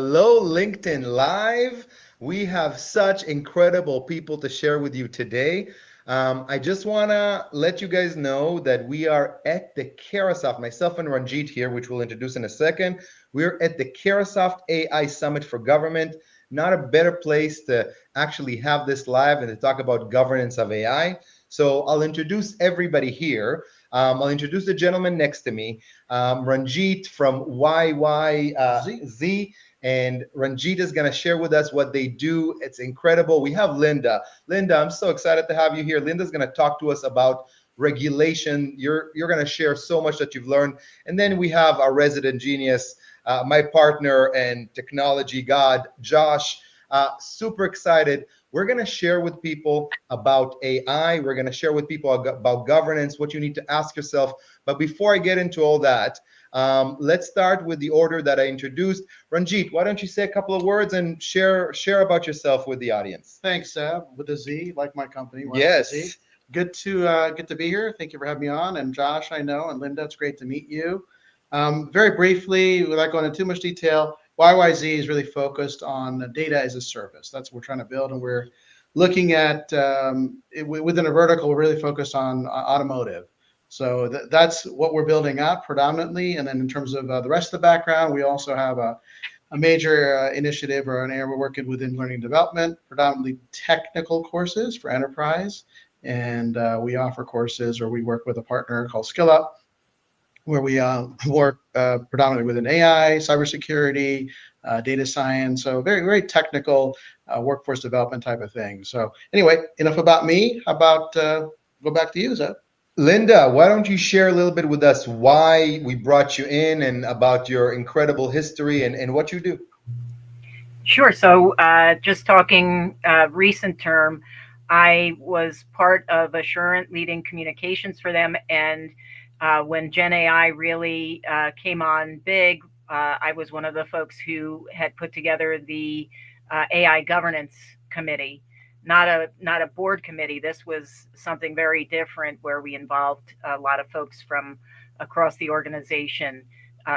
Hello, LinkedIn Live. We have such incredible people to share with you today. I just want to let you guys know that we are at the Carahsoft, myself and Ranjit here, which we'll introduce in a second. We're at the Carahsoft AI Summit for Government. Not a better place to actually have this live and to talk about governance of AI. So I'll introduce everybody here. I'll introduce the gentleman next to me, Ranjit from YYZ. And Ranjit is going to share with us what they do. It's incredible. We have Linda. Linda, I'm so excited to have you here. Linda's going to talk to us about regulation. You're going to share so much that you've learned. And then we have our resident genius, my partner and technology god, Josh. Super excited. We're going to share with people about AI. We're going to share with people about governance, what you need to ask yourself. But before I get into all that, let's start with the order that I introduced. Ranjit, why don't you say a couple of words and share about yourself with the audience? Thanks, Seb, with a Z, like my company. Yes. Good to get to be here. Thank you for having me on. And Josh, I know, and Linda, it's great to meet you. Very briefly, without going into too much detail, YYZ is really focused on data as a service. That's what we're trying to build, and we're looking at within a vertical. We're really focused on automotive. So that's what we're building out predominantly. And then in terms of the rest of the background, we also have a major initiative or an area we're working within learning and development, predominantly technical courses for enterprise. And we offer courses, or we work with a partner called SkillUp, where we work predominantly within AI, cybersecurity, data science. So very, very technical workforce development type of thing. So anyway, enough about me. How about go back to you, Zeb? Linda, why don't you share a little bit with us why we brought you in and about your incredible history and what you do? Sure. So just talking recent term, I was part of Assurant leading communications for them. And when Gen AI really came on big, I was one of the folks who had put together the AI governance committee. Not a board committee. This was something very different where we involved a lot of folks from across the organization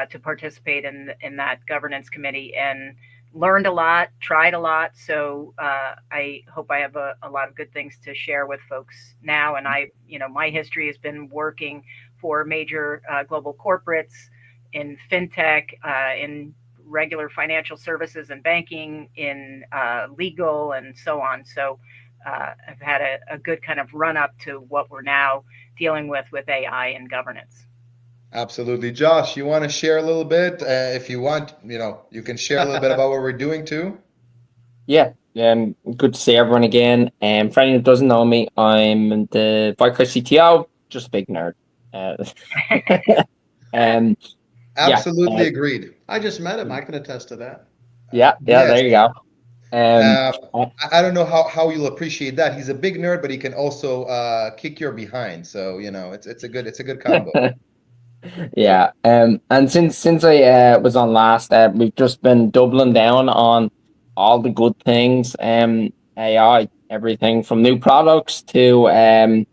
to participate in that governance committee, and learned a lot, tried a lot. So I hope I have a lot of good things to share with folks now. And my history has been working for major global corporates in fintech, in regular financial services and banking, in legal, and so on. So I've had a good kind of run up to what we're now dealing with AI and governance. Absolutely. Josh, you want to share a little bit? If you want, you can share a little bit about what we're doing too. Yeah, good to see everyone again. For anyone who doesn't know me, I'm the Vicor CTO, just a big nerd. Absolutely agreed. I just met him. I can attest to that. Yeah, Yes. there you go. I don't know how you'll appreciate that. He's a big nerd, but he can also kick your behind. So it's a good combo. Yeah, and since I was on last, we've just been doubling down on all the good things, AI, everything from new products to a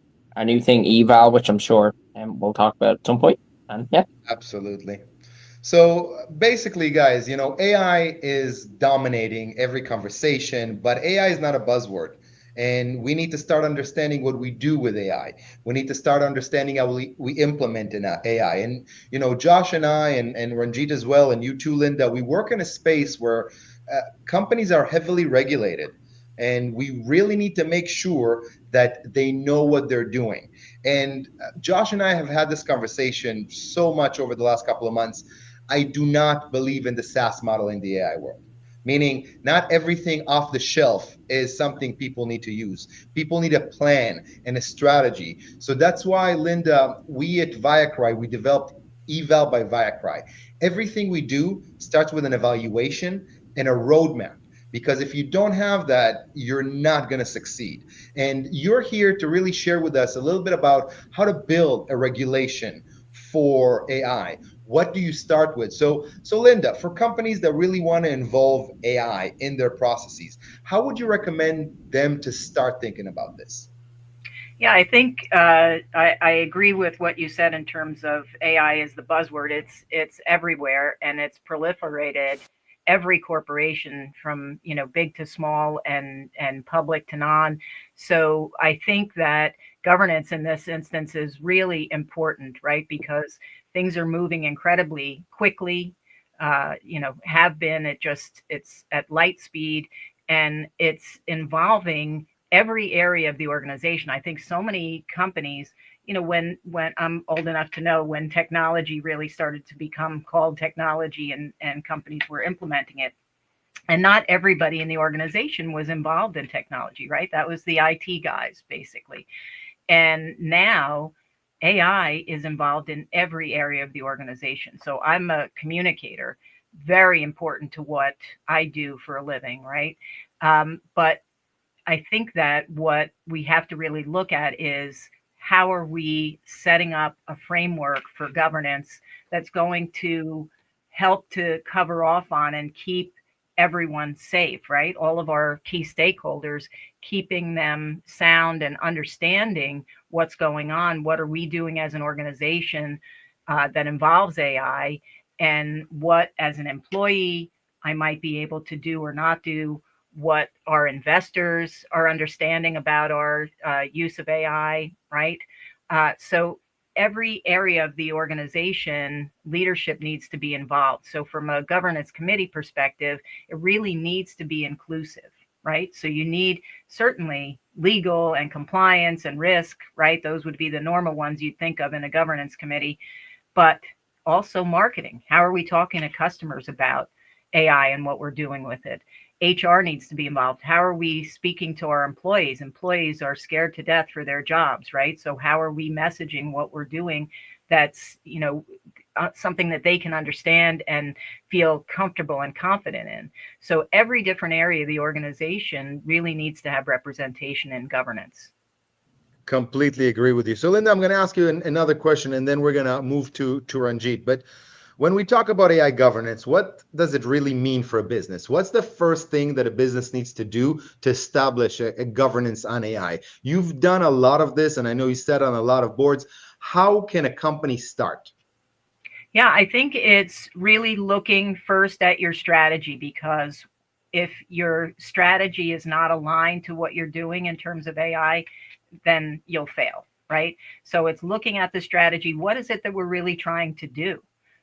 new thing, eval, which I'm sure we'll talk about at some point. And yeah, Absolutely. So basically, guys, AI is dominating every conversation, but AI is not a buzzword. And we need to start understanding what we do with AI. We need to start understanding how we implement in AI. And, Josh and I and Ranjit as well, and you too, Linda, we work in a space where companies are heavily regulated. And we really need to make sure that they know what they're doing. And Josh and I have had this conversation so much over the last couple of months. I do not believe in the SaaS model in the AI world, meaning not everything off the shelf is something people need to use. People need a plan and a strategy. So that's why, Linda, we at ViaCry, we developed Eval by ViaCry. Everything we do starts with an evaluation and a roadmap. Because if you don't have that, you're not going to succeed. And you're here to really share with us a little bit about how to build a regulation for AI. What do you start with? So Linda, for companies that really want to involve AI in their processes, how would you recommend them to start thinking about this? Yeah, I think I agree with what you said in terms of AI is the buzzword. It's everywhere and it's proliferated. every corporation from, big to small and public to non. So I think that governance in this instance is really important, right? Because things are moving incredibly quickly, have been. It's at light speed, and it's involving every area of the organization. I think so many companies, when I'm old enough to know when technology really started to become called technology, and companies were implementing it. And not everybody in the organization was involved in technology, right? That was the IT guys, basically. And now AI is involved in every area of the organization. So I'm a communicator, very important to what I do for a living, right? But I think that what we have to really look at is how are we setting up a framework for governance that's going to help to cover off on and keep everyone safe, right? All of our key stakeholders, keeping them sound and understanding what's going on. What are we doing as an organization that involves AI, and what, as an employee, I might be able to do or not do, what our investors are understanding about our use of AI, right? So every area of the organization, leadership needs to be involved. So from a governance committee perspective, it really needs to be inclusive, right? So you need certainly legal and compliance and risk, right? Those would be the normal ones you'd think of in a governance committee, but also marketing. How are we talking to customers about AI and what we're doing with it? HR needs to be involved. How are we speaking to our employees? Employees are scared to death for their jobs, right? So how are we messaging what we're doing that's, something that they can understand and feel comfortable and confident in? So every different area of the organization really needs to have representation in governance. Completely agree with you. So Linda, I'm going to ask you another question, and then we're going to move to Ranjit. But when we talk about AI governance, what does it really mean for a business? What's the first thing that a business needs to do to establish a governance on AI? You've done a lot of this, and I know you sat on a lot of boards. How can a company start? Yeah, I think it's really looking first at your strategy, because if your strategy is not aligned to what you're doing in terms of AI, then you'll fail, right? So it's looking at the strategy. What is it that we're really trying to do?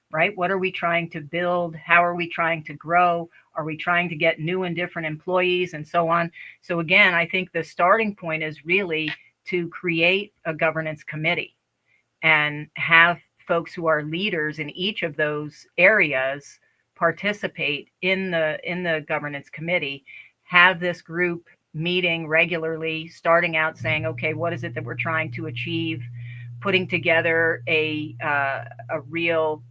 Right? What are we trying to build? How are we trying to grow? Are we trying to get new and different employees and so on? So again, I think the starting point is really to create a governance committee and have folks who are leaders in each of those areas participate in the governance committee, have this group meeting regularly, starting out saying, okay, what is it that we're trying to achieve? Putting together a real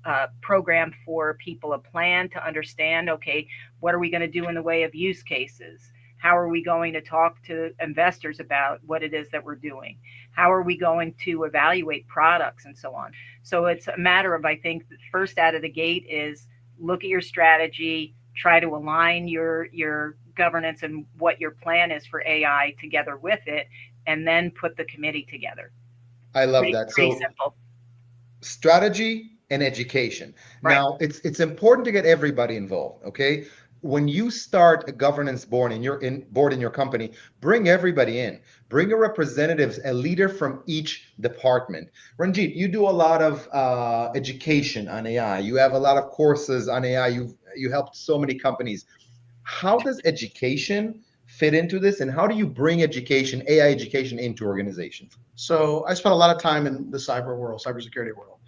program for people, a plan to understand, okay, what are we going to do in the way of use cases? How are we going to talk to investors about what it is that we're doing? How are we going to evaluate products and so on? So it's a matter of, I think, first out of the gate is look at your strategy, try to align your governance and what your plan is for AI together with it, and then put the committee together. I love that. Pretty So simple. strategy and education. Right. Now, it's important to get everybody involved, okay? When you start a governance board in your company, bring everybody in. Bring a representative, a leader from each department. Ranjit, you do a lot of education on AI. You have a lot of courses on AI. You helped so many companies. How does education fit into this, and how do you bring education, AI education, into organizations? So I spent a lot of time in the cybersecurity world.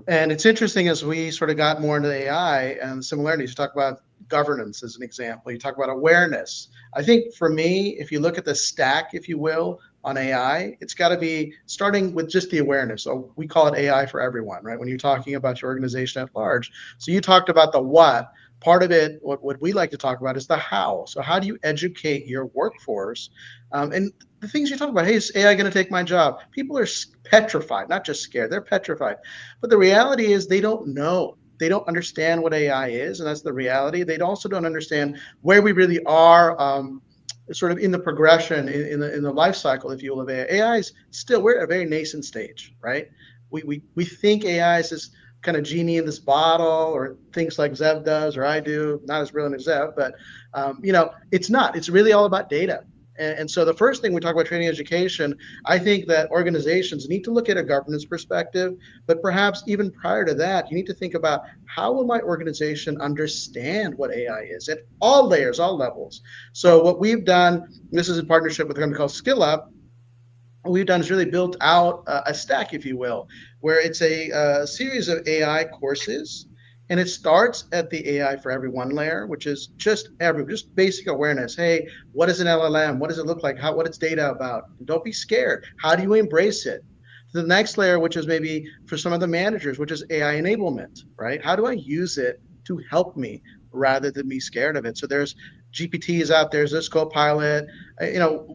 And it's interesting, as we sort of got more into AI and similarities, you talk about governance as an example, you talk about awareness. I think for me, if you look at the stack, if you will, on AI, it's got to be starting with just the awareness. So we call it AI for everyone, right? When you're talking about your organization at large. So you talked about the what. Part of it, what we like to talk about, is the how. So how do you educate your workforce? And the things you talk about, hey, is AI going to take my job? People are petrified, not just scared, they're petrified. But the reality is they don't know. They don't understand what AI is, and that's the reality. They also don't understand where we really are sort of in the progression, in the life cycle, if you will, of AI. AI is still, we're at a very nascent stage, right? We think AI is this kind of genie in this bottle or things like Zev does or I do, not as brilliant as Zev, but it's not. It's really all about data. And so the first thing we talk about training education, I think that organizations need to look at a governance perspective, but perhaps even prior to that, you need to think about how will my organization understand what AI is at all layers, all levels. So what we've done, this is in partnership with a company called SkillUp, what we've done is really built out a stack, if you will, where it's a series of AI courses. And it starts at the AI for everyone layer, which is just basic awareness. Hey, what is an LLM? What does it look like? What it's data about? Don't be scared. How do you embrace it? The next layer, which is maybe for some of the managers, which is AI enablement, right? How do I use it to help me rather than be scared of it? So there's GPTs out there, there's Copilot,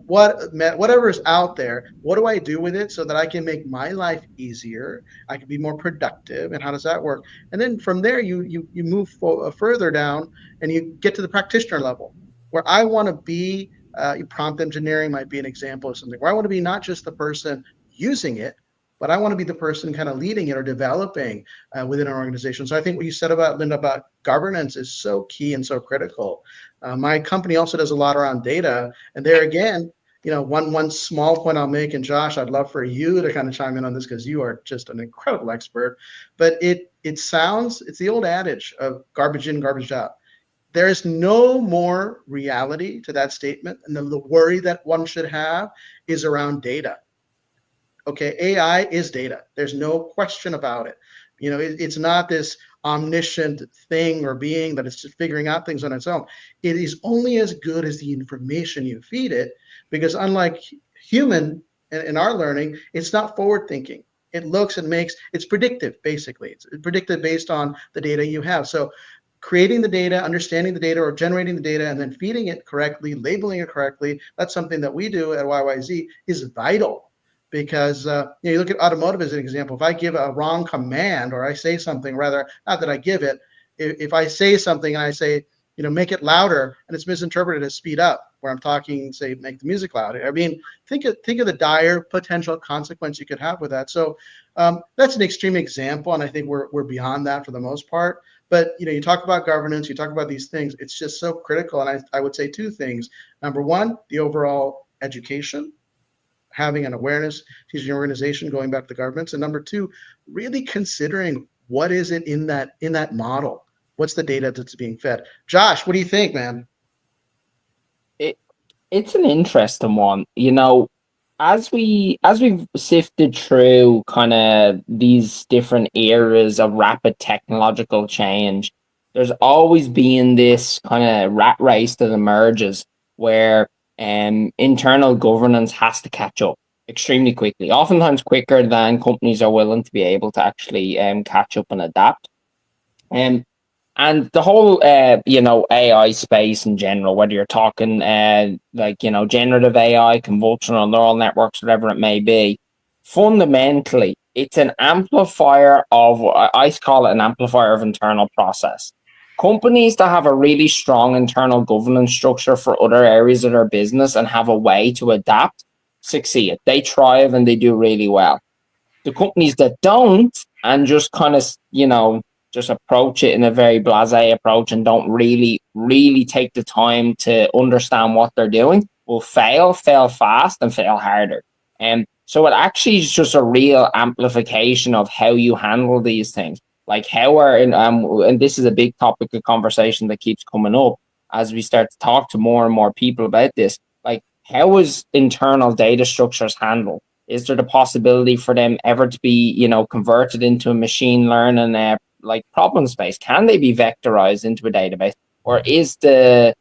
whatever is out there, what do I do with it so that I can make my life easier? I can be more productive, and how does that work? And then from there, you move further down, and you get to the practitioner level, where I want to be. Prompt engineering might be an example of something where I want to be not just the person using it, but I want to be the person kind of leading it or developing within our organization. So I think what you said about, Linda, about governance is so key and so critical. My company also does a lot around data. And there again, one small point I'll make, and Josh, I'd love for you to kind of chime in on this because you are just an incredible expert, but it's the old adage of garbage in, garbage out. There is no more reality to that statement. And the worry that one should have is around data. Okay, AI is data. There's no question about it. It's not this omniscient thing or being that is just figuring out things on its own. It is only as good as the information you feed it, because unlike human in our learning, it's not forward thinking. It looks and it's predictive, basically. It's predictive based on the data you have. So creating the data, understanding the data, or generating the data, and then feeding it correctly, labeling it correctly, that's something that we do at YYZ, is vital. Because you look at automotive as an example. If I give a wrong command, or I say something, rather, not that I give it, if I say something and I say, make it louder, and it's misinterpreted as speed up, where I'm talking, say, make the music louder. I mean, think of the dire potential consequence you could have with that. So that's an extreme example, and I think we're beyond that for the most part. But you talk about governance, you talk about these things. It's just so critical, and I would say two things. Number one, the overall education, having an awareness, teaching your organization, going back to the governments. And number two, really considering what is it in that model? What's the data that's being fed? Josh, what do you think, man? It's an interesting one. As we've sifted through kind of these different eras of rapid technological change, there's always been this kind of rat race that emerges where internal governance has to catch up extremely quickly, oftentimes quicker than companies are willing to be able to actually catch up and adapt. And the whole AI space in general, whether you're talking generative AI, convolutional neural networks, whatever it may be, fundamentally it's an amplifier of, I call it an amplifier of internal process. Companies that have a really strong internal governance structure for other areas of their business and have a way to adapt succeed. They thrive and they do really well. The companies that don't and just kind of, just approach it in a very blasé approach and don't really take the time to understand what they're doing will fail fast and fail harder. And so it actually is just a real amplification of how you handle these things. Like and this is a big topic of conversation that keeps coming up as we start to talk to more and more people about this. Like, how is internal data structures handled? Is there the possibility for them ever to be, converted into a machine learning problem space? Can they be vectorized into a database, or is the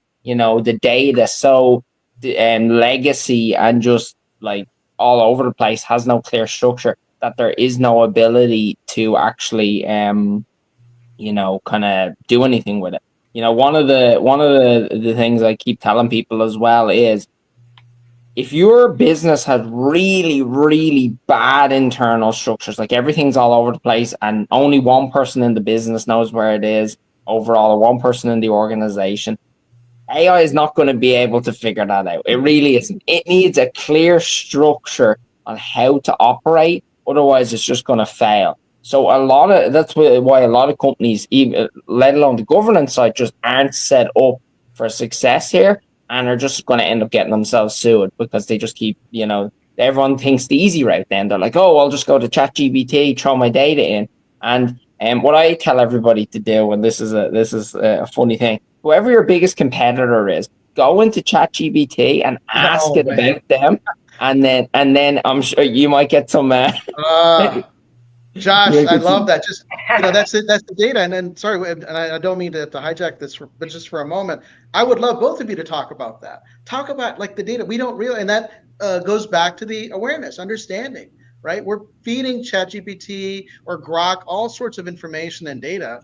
data so legacy and just like all over the place, has no clear structure, that there is no ability to actually kind of do anything with it? One of the things I keep telling people as well is, if your business has really, really bad internal structures, like everything's all over the place and only one person in the business knows where it is overall, or one person in the organization, AI is not going to be able to figure that out. It really isn't. It needs a clear structure on how to operate. Otherwise, it's just going to fail. So that's why a lot of companies, even let alone the governance side, just aren't set up for success here, and are just going to end up getting themselves sued because they just keep, everyone thinks the easy route. Then they're like, oh, I'll just go to ChatGPT, throw my data in, and what I tell everybody to do, and this is a funny thing, whoever your biggest competitor is, go into ChatGPT and ask Oh, it man. about them, and then I'm sure you might get some. Josh, Yeah, I good love to- that. Just that's it. That's the data. And then, sorry, and I don't mean to hijack this, but just for a moment, I would love both of you to talk about that. Talk about like the data. We don't really, and that goes back to the awareness, understanding, right? We're feeding ChatGPT or Grok all sorts of information and data.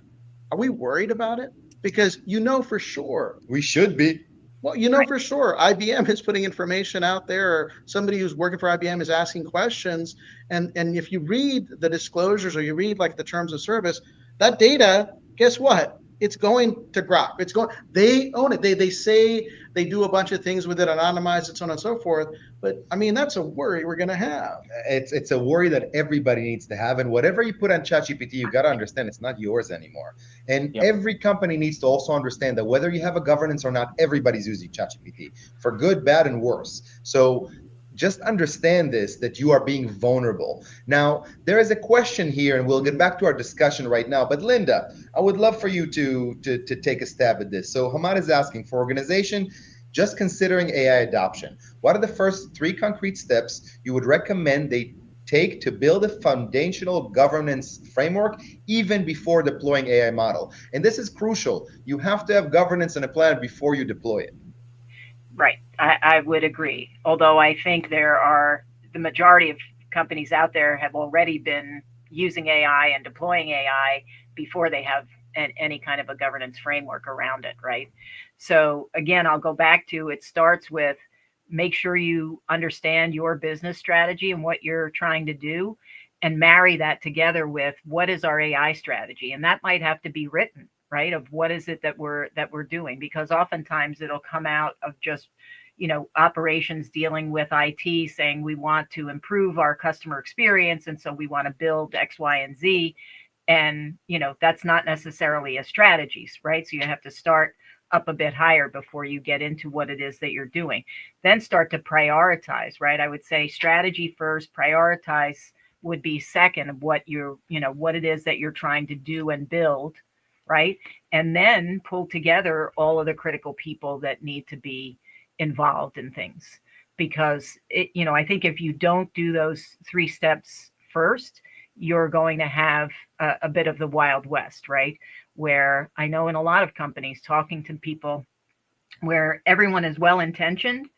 Are we worried about it? Because for sure. We should be. Well, for sure, IBM is putting information out there, or somebody who's working for IBM is asking questions. And if you read the disclosures or you read like the terms of service, that data, guess what? It's going to Grok. They own it. They say they do a bunch of things with it, anonymize it, so on and so forth. But I mean, that's a worry we're going to have. It's a worry that everybody needs to have. And whatever you put on ChatGPT, you got to understand it's not yours anymore. And Yep. every company needs to also understand that whether you have a governance or not, everybody's using ChatGPT for good, bad, and worse. So just understand this, that you are being vulnerable. Now, there is a question here, and we'll get back to our discussion right now. But Linda, I would love for you to take a stab at this. So Hamad is asking, for organization just considering AI adoption, what are the first 3 concrete steps you would recommend they take to build a foundational governance framework even before deploying AI model? And this is crucial. You have to have governance and a plan before you deploy it. Right. I would agree. Although I think the majority of companies out there have already been using AI and deploying AI before they have any kind of a governance framework around it, right? So again, I'll go back to, it starts with make sure you understand your business strategy and what you're trying to do, and marry that together with what is our AI strategy. And that might have to be written, right? Of what is it that we're doing, because oftentimes it'll come out of just, operations dealing with IT saying we want to improve our customer experience. And so we want to build X, Y, and Z. And, that's not necessarily a strategy, right? So you have to start up a bit higher before you get into what it is that you're doing. Then start to prioritize, right? I would say strategy first, prioritize would be second of what what it is that you're trying to do and build, right? And then pull together all of the critical people that need to be involved in things. Because I think if you don't do those 3 steps first, you're going to have a bit of the Wild West, right? Where I know in a lot of companies, talking to people where everyone is well-intentioned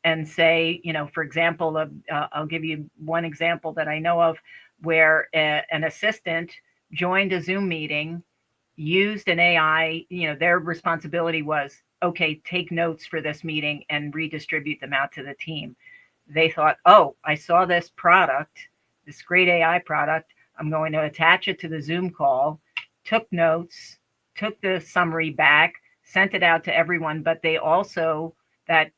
and say, for example, I'll give you one example that I know of where an assistant joined a Zoom meeting, used an AI, their responsibility was, okay, take notes for this meeting and redistribute them out to the team. They thought, oh, I saw this product, this great AI product, I'm going to attach it to the Zoom call, took notes, took the summary back, sent it out to everyone, but they also, that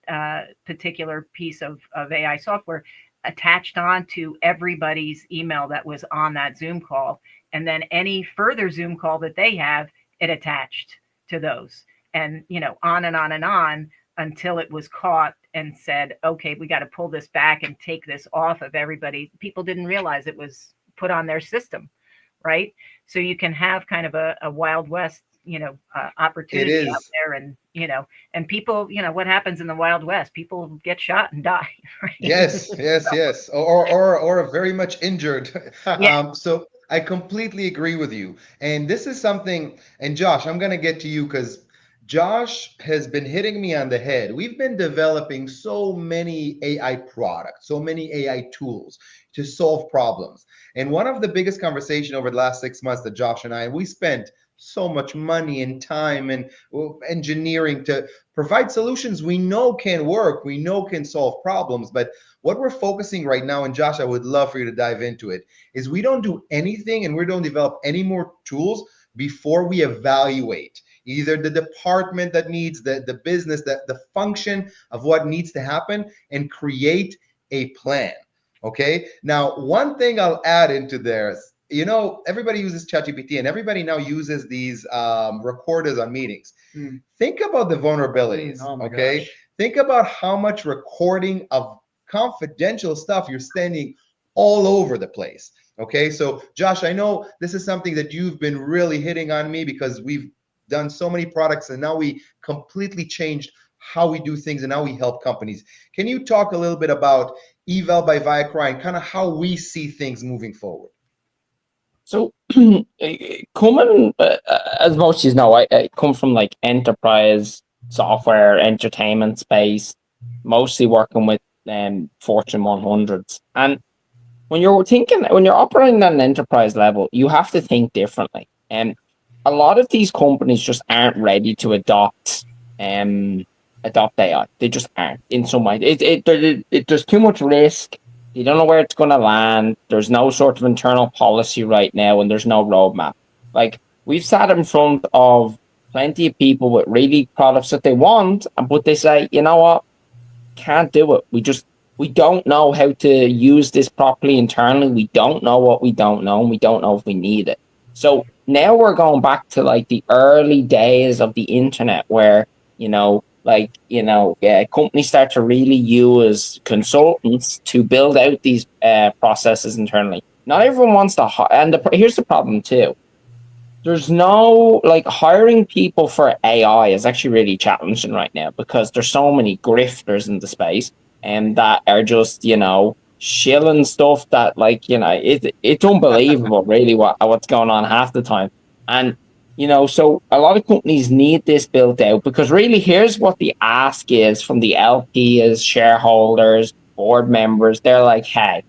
particular piece of AI software, attached on to everybody's email that was on that Zoom call. And then any further Zoom call that they have, it attached to those. And, on and on and on until it was caught and said, okay, we got to pull this back and take this off of everybody. People didn't realize it was put on their system, right? So you can have kind of a Wild West, opportunity out there, and and people, what happens in the Wild West? People get shot and die. Right? Yes, or very much injured. Yeah. So I completely agree with you. And this is something, and Josh, I'm gonna get to you because Josh has been hitting me on the head. We've been developing so many AI products, so many AI tools to solve problems. And one of the biggest conversation over the last 6 months that Josh and we spent so much money and time and engineering to provide solutions we know can work, we know can solve problems. But what we're focusing right now, and Josh, I would love for you to dive into it, is we don't do anything and we don't develop any more tools before we evaluate either the department that needs the business, the function of what needs to happen, and create a plan. Okay. Now, one thing I'll add into there, everybody uses ChatGPT, and everybody now uses these recorders on meetings. Hmm. Think about the vulnerabilities, Oh my okay? gosh. Think about how much recording of confidential stuff you're sending all over the place. Okay, so Josh, I know this is something that you've been really hitting on me because we've done so many products and now we completely changed how we do things and how we help companies. Can you talk a little bit about Eval by Viacry and kind of how we see things moving forward? So, coming, as most of you know, I come from like enterprise software, entertainment space, mostly working with Fortune 100s. And when you're operating at an enterprise level, you have to think differently. And a lot of these companies just aren't ready to adopt AI. They just aren't in some way. There's too much risk. You don't know where it's going to land. There's no sort of internal policy right now, and there's no roadmap. Like, we've sat in front of plenty of people with really products that they want, but they say, you know what, can't do it. We don't know how to use this properly internally. We don't know what we don't know, and we don't know if we need it. So now we're going back to like the early days of the internet where, companies start to really use consultants to build out these processes internally. Not everyone wants to and here's the problem too. There's no, like, hiring people for AI is actually really challenging right now because there's so many grifters in the space and that are just, shilling stuff that, it's unbelievable really what's going on half the time. And so a lot of companies need this built out because really here's what the ask is from the LPs, shareholders, board members. They're like, hey,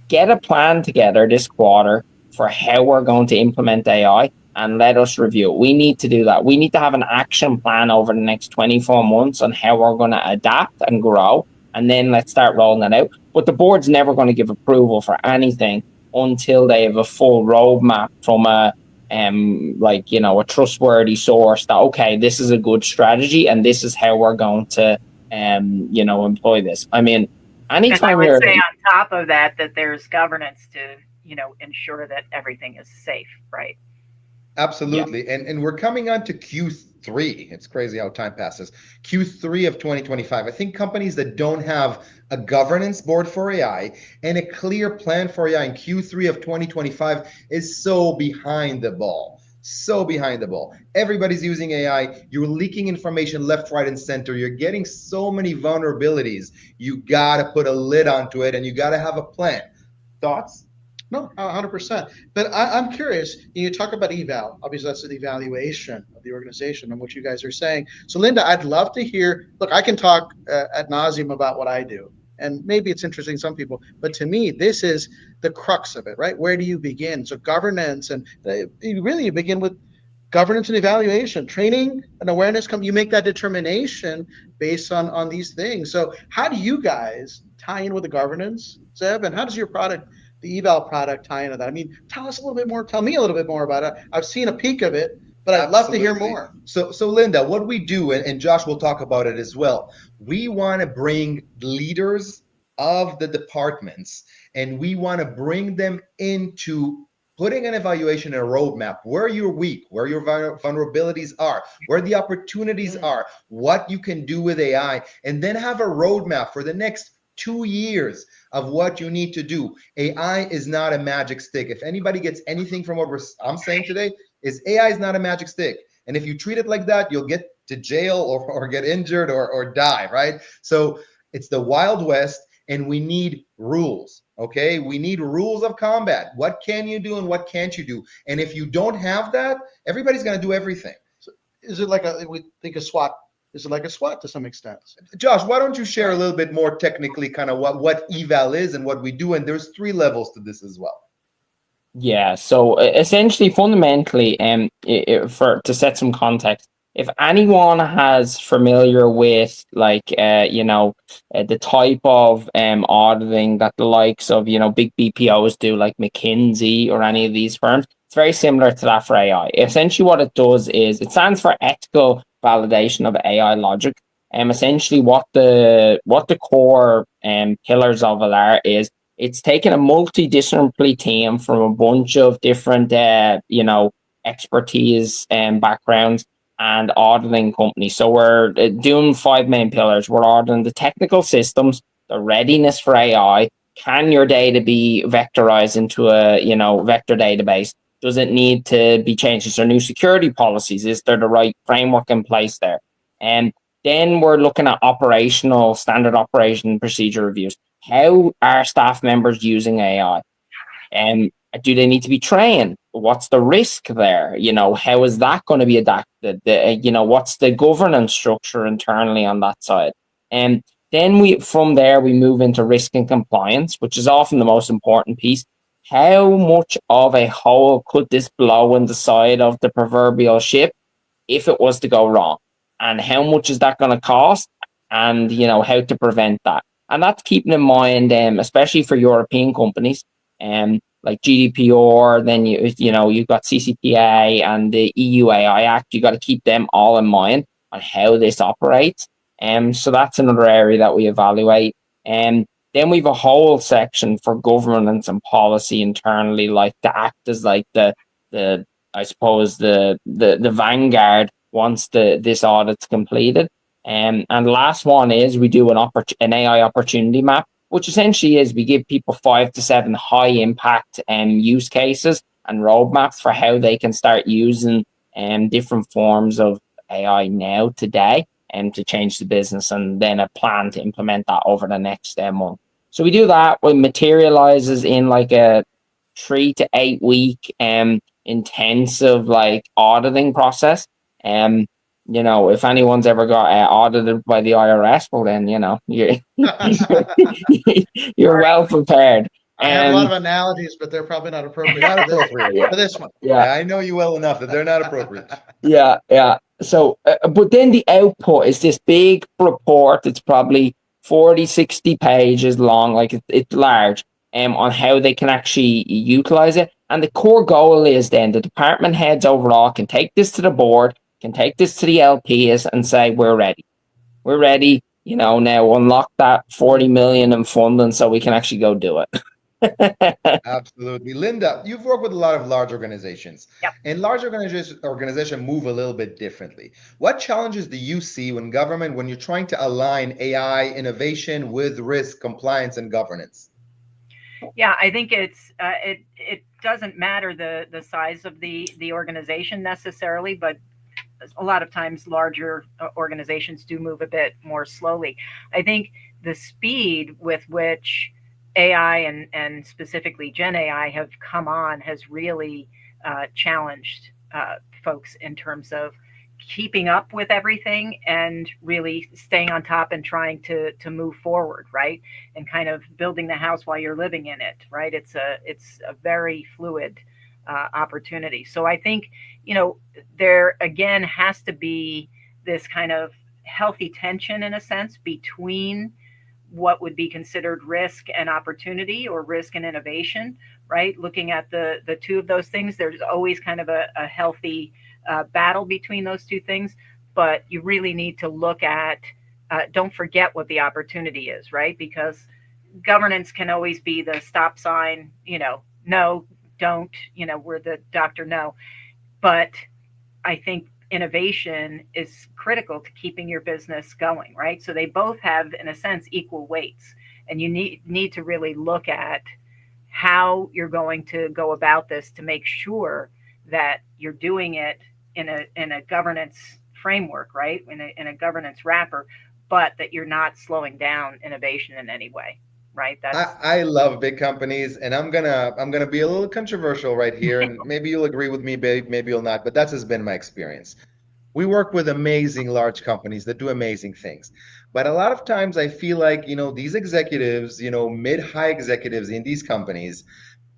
get a plan together this quarter for how we're going to implement AI and let us review it. We need to do that. We need to have an action plan over the next 24 months on how we're going to adapt and grow. And then let's start rolling it out. But the board's never going to give approval for anything until they have a full roadmap from a trustworthy source that, okay, this is a good strategy and this is how we're going to, employ this. I mean, anytime and I would say on top of that there's governance to, ensure that everything is safe, right? Absolutely. Yeah. And we're coming on to Q3. It's crazy how time passes. Q3 of 2025. I think companies that don't have a governance board for AI and a clear plan for AI in Q3 of 2025 is so behind the ball. So behind the ball. Everybody's using AI. You're leaking information left, right, and center. You're getting so many vulnerabilities. You got to put a lid onto it and you got to have a plan. Thoughts? No, 100%. But I'm curious, you talk about eval. Obviously, that's an evaluation of the organization and what you guys are saying. So, Linda, I'd love to hear, look, I can talk ad nauseum about what I do. And maybe it's interesting to some people, but to me, this is the crux of it, right? Where do you begin? So governance, and you begin with governance and evaluation, training and awareness. You make that determination based on these things. So how do you guys tie in with the governance, Zeb? And how does your product, the eval product, tie into that? I mean, tell me a little bit more about it. I've seen a peek of it, but I'd love to hear more. So Linda, what we do, and Josh will talk about it as well, we want to bring leaders of the departments and we want to bring them into putting an evaluation and a roadmap, where you're weak, where your vulnerabilities are, where the opportunities are, what you can do with AI, and then have a roadmap for the next 2 years of what you need to do. AI is not a magic stick. If anybody gets anything from what I'm saying today, is AI is not a magic stick. And if you treat it like that, you'll get to jail or get injured or die, right? So it's the Wild West and we need rules, okay? We need rules of combat. What can you do and what can't you do? And if you don't have that, everybody's gonna do everything. So is it like we think a SWAT? Is it like a SWAT to some extent? Josh, why don't you share a little bit more technically kind of what eval is and what we do? And there's 3 levels to this as well. Yeah, so essentially, fundamentally, to set some context, if anyone has familiar with the type of auditing that the likes of big BPOs do, like McKinsey or any of these firms, it's very similar to that for AI. Essentially, what it does is it stands for ethical validation of AI logic. Essentially, what the core pillars of it are is It's taken a multidisciplinary team from a bunch of different, expertise and backgrounds and auditing companies. So we're doing 5 main pillars. We're auditing the technical systems, the readiness for AI. Can your data be vectorized into a, vector database? Does it need to be changed? Is there new security policies? Is there the right framework in place there? And then we're looking at operational standard operation procedure reviews. How are staff members using AI? And do they need to be trained? What's the risk there? How is that going to be adapted? What's the governance structure internally on that side? And then from there, we move into risk and compliance, which is often the most important piece. How much of a hole could this blow in the side of the proverbial ship if it was to go wrong? And how much is that going to cost? And, how to prevent that. And that's keeping in mind, especially for European companies, like GDPR, then you've got CCPA and the EU AI Act. You got to keep them all in mind on how this operates. So that's another area that we evaluate. And then we have a whole section for governance and policy internally, like to act as like the I suppose the vanguard once this audit's completed. And the last one is we do an AI opportunity map, which essentially is we give people 5 to 7 high impact use cases and roadmaps for how they can start using different forms of AI now today and to change the business, and then a plan to implement that over the next month. So we do that. It materializes in like a 3 to 8 week intensive like auditing process. If anyone's ever got audited by the IRS, well then, you're well prepared. I have a lot of analogies, but they're probably not appropriate. Not appropriate For this one. Yeah, I know you well enough that they're not appropriate. Yeah. So, but then the output is this big report. It's probably 40, 60 pages long, like it's large, on how they can actually utilize it. And the core goal is then the department heads overall can take this to the board, can take this to the LPs and say, we're ready. We're ready, now unlock that 40 million in funding so we can actually go do it. Absolutely. Linda, you've worked with a lot of large organizations. Yep. And large organizations move a little bit differently. What challenges do you see when you're trying to align AI innovation with risk, compliance, and governance? Yeah, I think it doesn't matter the size of the organization necessarily, but a lot of times larger organizations do move a bit more slowly. I think the speed with which AI and specifically Gen AI have come on has really challenged folks in terms of keeping up with everything and really staying on top and trying to move forward, right? And kind of building the house while you're living in it, right? It's a very fluid opportunity. So I think, there again has to be this kind of healthy tension in a sense between what would be considered risk and opportunity or risk and innovation, right? Looking at the two of those things, there's always kind of a healthy battle between those two things, but you really need to look at, don't forget what the opportunity is, right? Because governance can always be the stop sign, no, don't, we're the doctor, no. But I think innovation is critical to keeping your business going, right? So they both have, in a sense, equal weights. And you need to really look at how you're going to go about this to make sure that you're doing it in a governance framework, right? In a governance wrapper, but that you're not slowing down innovation in any way. Right. I love big companies, and I'm gonna be a little controversial right here, and maybe you'll agree with me, maybe you'll not, but that's just been my experience. We work with amazing large companies that do amazing things, but a lot of times I feel like these executives, mid-high executives in these companies,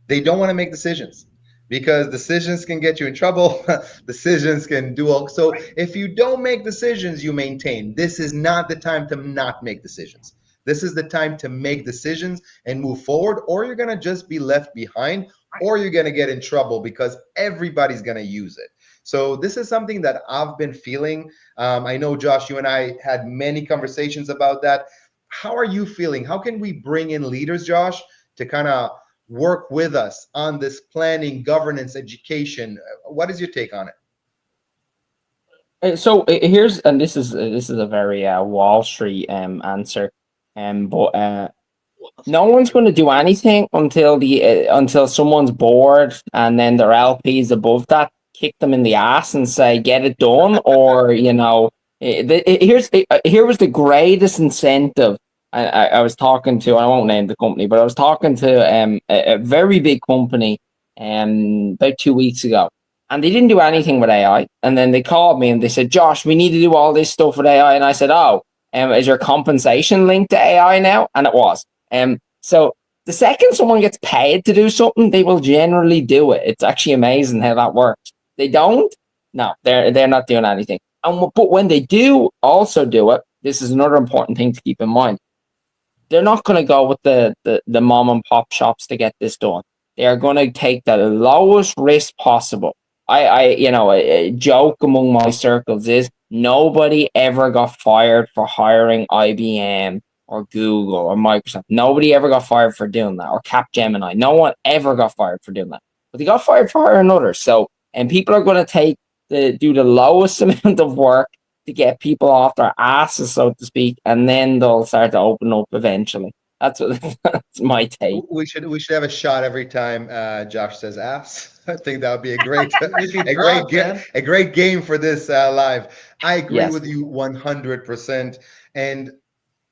they don't want to make decisions because decisions can get you in trouble. Decisions can do all. So if you don't make decisions, you maintain. This is not the time to not make decisions. This is the time to make decisions and move forward, or you're going to just be left behind, or you're going to get in trouble because everybody's going to use it. So this is something that I've been feeling. I know, Josh, you and I had many conversations about that. How are you feeling? How can we bring in leaders, Josh, to kind of work with us on this planning, governance, education. What is your take on it? So here's, and this is a very Wall Street answer, but no one's going to do anything until until someone's bored, and then their LPs above that kick them in the ass and say get it done, or here was the greatest incentive. I was talking to, I won't name the company, but I was talking to a very big company about 2 weeks ago. And they didn't do anything with AI. And then they called me and they said, Josh, we need to do all this stuff with AI. And I said, oh, is your compensation linked to AI now? And it was. So the second someone gets paid to do something, they will generally do it. It's actually amazing how that works. They don't? No, they're not doing anything. But when they do also do it, this is another important thing to keep in mind. They're not going to go with the mom and pop shops to get this done. They are going to take the lowest risk possible. A joke among my circles is nobody ever got fired for hiring IBM or Google or Microsoft. Nobody ever got fired for doing that, or Capgemini. No one ever got fired for doing that. But they got fired for hiring others. So, and people are going to do the lowest amount of work to get people off their asses, so to speak, and then they'll start to open up eventually. That's my take. We should have a shot every time Josh says ass. I think that would be a great a great game for this live. I agree with you 100%, and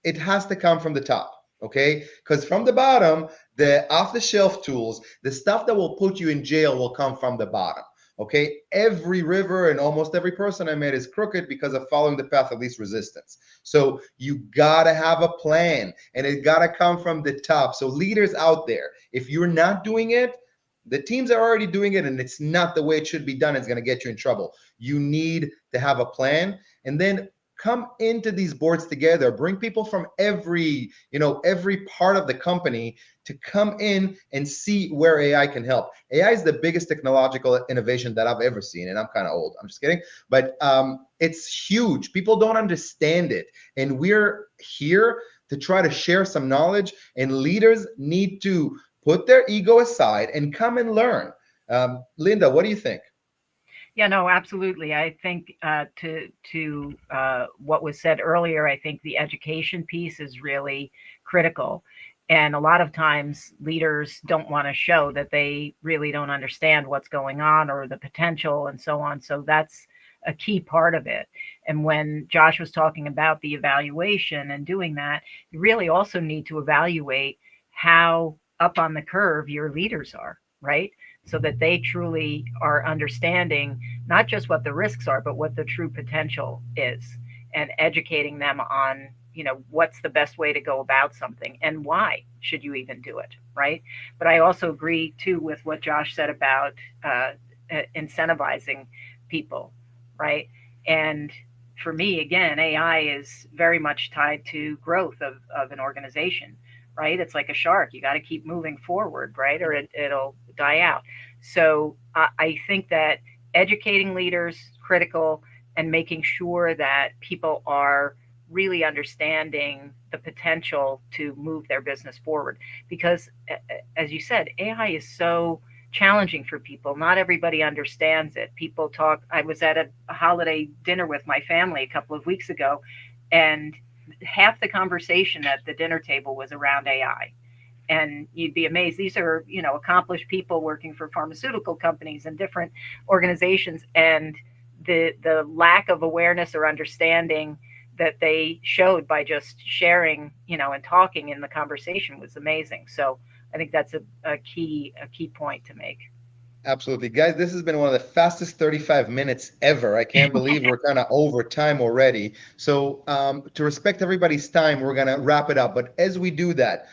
it has to come from the top, okay? Because from the bottom, the off-the-shelf tools, the stuff that will put you in jail will come from the bottom. Okay, every river and almost every person I met is crooked because of following the path of least resistance. So you gotta have a plan, and it gotta come from the top. So leaders out there, if you're not doing it, the teams are already doing it, and it's not the way it should be done. It's gonna get you in trouble. You need to have a plan, and then come into these boards together. Bring people from every part of the company to come in and see where AI can help. AI is the biggest technological innovation that I've ever seen, and I'm kind of old. I'm just kidding, but it's huge. People don't understand it, and we're here to try to share some knowledge. And leaders need to put their ego aside and come and learn. Linda, what do you think? Yeah, no, absolutely. I think to what was said earlier, I think the education piece is really critical. And a lot of times leaders don't want to show that they really don't understand what's going on or the potential and so on. So that's a key part of it. And when Josh was talking about the evaluation and doing that, you really also need to evaluate how up on the curve your leaders are, right? So that they truly are understanding not just what the risks are, but what the true potential is, and educating them on, what's the best way to go about something and why should you even do it, right? But I also agree too with what Josh said about incentivizing people, right? And for me, again, AI is very much tied to growth of an organization, right? It's like a shark. You got to keep moving forward, right? Or it'll die out. So I think that educating leaders critical, and making sure that people are really understanding the potential to move their business forward. Because as you said, AI is so challenging for people. Not everybody understands it. People talk. I was at a holiday dinner with my family a couple of weeks ago, and half the conversation at the dinner table was around AI. And you'd be amazed. These are, accomplished people working for pharmaceutical companies and different organizations. And the lack of awareness or understanding that they showed by just sharing, and talking in the conversation was amazing. So I think that's a key point to make. Absolutely. Guys, this has been one of the fastest 35 minutes ever. I can't believe we're kind of over time already. So to respect everybody's time, we're going to wrap it up. But as we do that,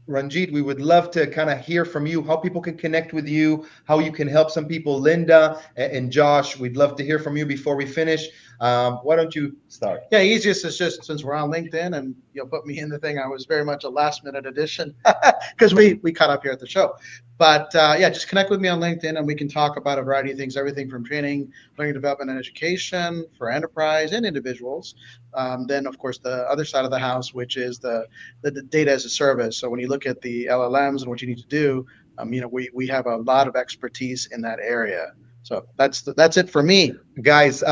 Ranjit, we would love to kind of hear from you, how people can connect with you, how you can help some people. Linda and Josh, we'd love to hear from you before we finish. Why don't you start? Yeah, easiest is just since we're on LinkedIn and you'll put me in the thing. I was very much a last minute addition because we caught up here at the show. But yeah, just connect with me on LinkedIn and we can talk about a variety of things, everything from training, learning development, and education for enterprise and individuals. Then, of course, the other side of the house, which is the data as a service. So when you look at the LLMs and what you need to do, we have a lot of expertise in that area. So that's it for me. Guys,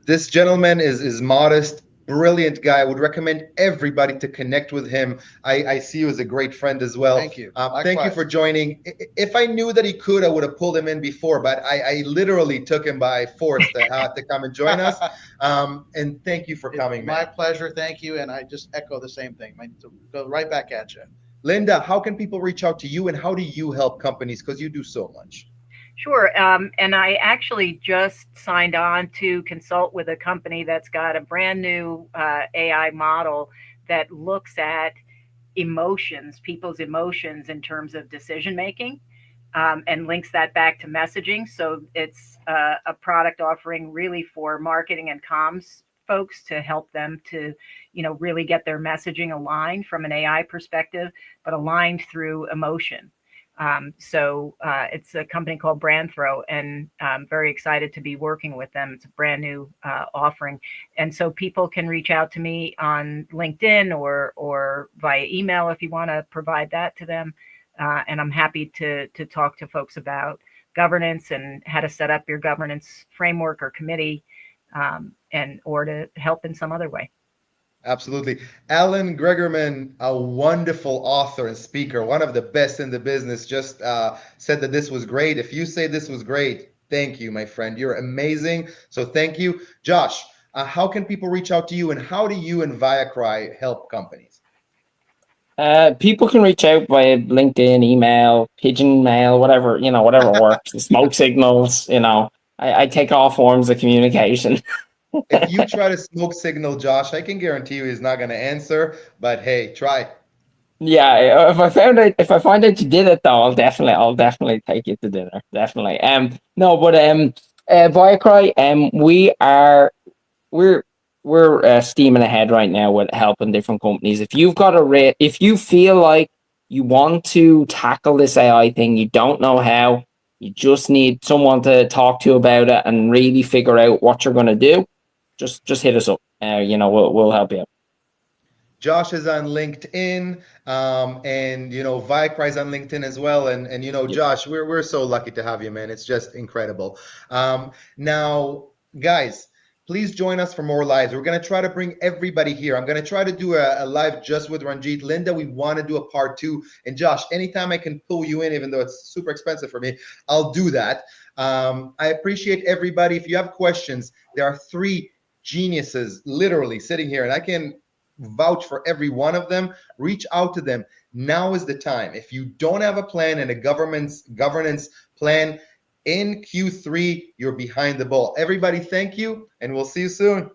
this gentleman is modest, brilliant guy. I would recommend everybody to connect with him. I see you as a great friend as well. Thank you. Thank you for joining. If I knew that he could, I would have pulled him in before, but I literally took him by force to come and join us. And thank you for coming, My man. pleasure. Thank you. And I just echo the same thing. Go right back at you. Linda, how can people reach out to you and how do you help companies? Because you do so much. Sure. And I actually just signed on to consult with a company that's got a brand new AI model that looks at emotions, people's emotions in terms of decision making, and links that back to messaging. So it's a product offering really for marketing and comms folks to help them to, really get their messaging aligned from an AI perspective, but aligned through emotion. So it's a company called Brandthrow, and I'm very excited to be working with them. It's a brand new offering. And so people can reach out to me on LinkedIn or via email if you want to provide that to them. And I'm happy to talk to folks about governance and how to set up your governance framework or committee, or to help in some other way. Absolutely. Alan Gregerman, a wonderful author and speaker, one of the best in the business, just said that this was great. If you say this was great, thank you, my friend. You're amazing. So thank you. Josh, how can people reach out to you and how do you and ViaCry help companies? People can reach out via LinkedIn, email, pigeon mail, whatever works. The smoke signals, I take all forms of communication. If you try to smoke signal Josh, I can guarantee you he's not going to answer, but hey, try. Yeah, if I find out you did it though, I'll definitely take you to dinner. Definitely. No, but ViaCry, we're steaming ahead right now with helping different companies. If you've got if you feel like you want to tackle this AI thing, you don't know how, you just need someone to talk to about it and really figure out what you're going to do, just hit us up. We'll help you out. Josh is on LinkedIn, and ViaCry is on LinkedIn as well. And Josh, we're so lucky to have you, man. It's just incredible. Now, guys, please join us for more lives. We're gonna try to bring everybody here. I'm gonna try to do a live just with Ranjit. Linda, we want to do a part 2. And Josh, anytime I can pull you in, even though it's super expensive for me, I'll do that. I appreciate everybody. If you have questions, there are 3 geniuses literally sitting here, and I can vouch for every one of them. Reach out to them. Now is the time. If you don't have a plan and a governance plan in Q3, you're behind the ball. Everybody, thank you, and we'll see you soon.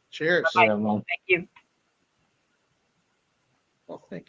Cheers. Bye. Thank you. Well, thank you.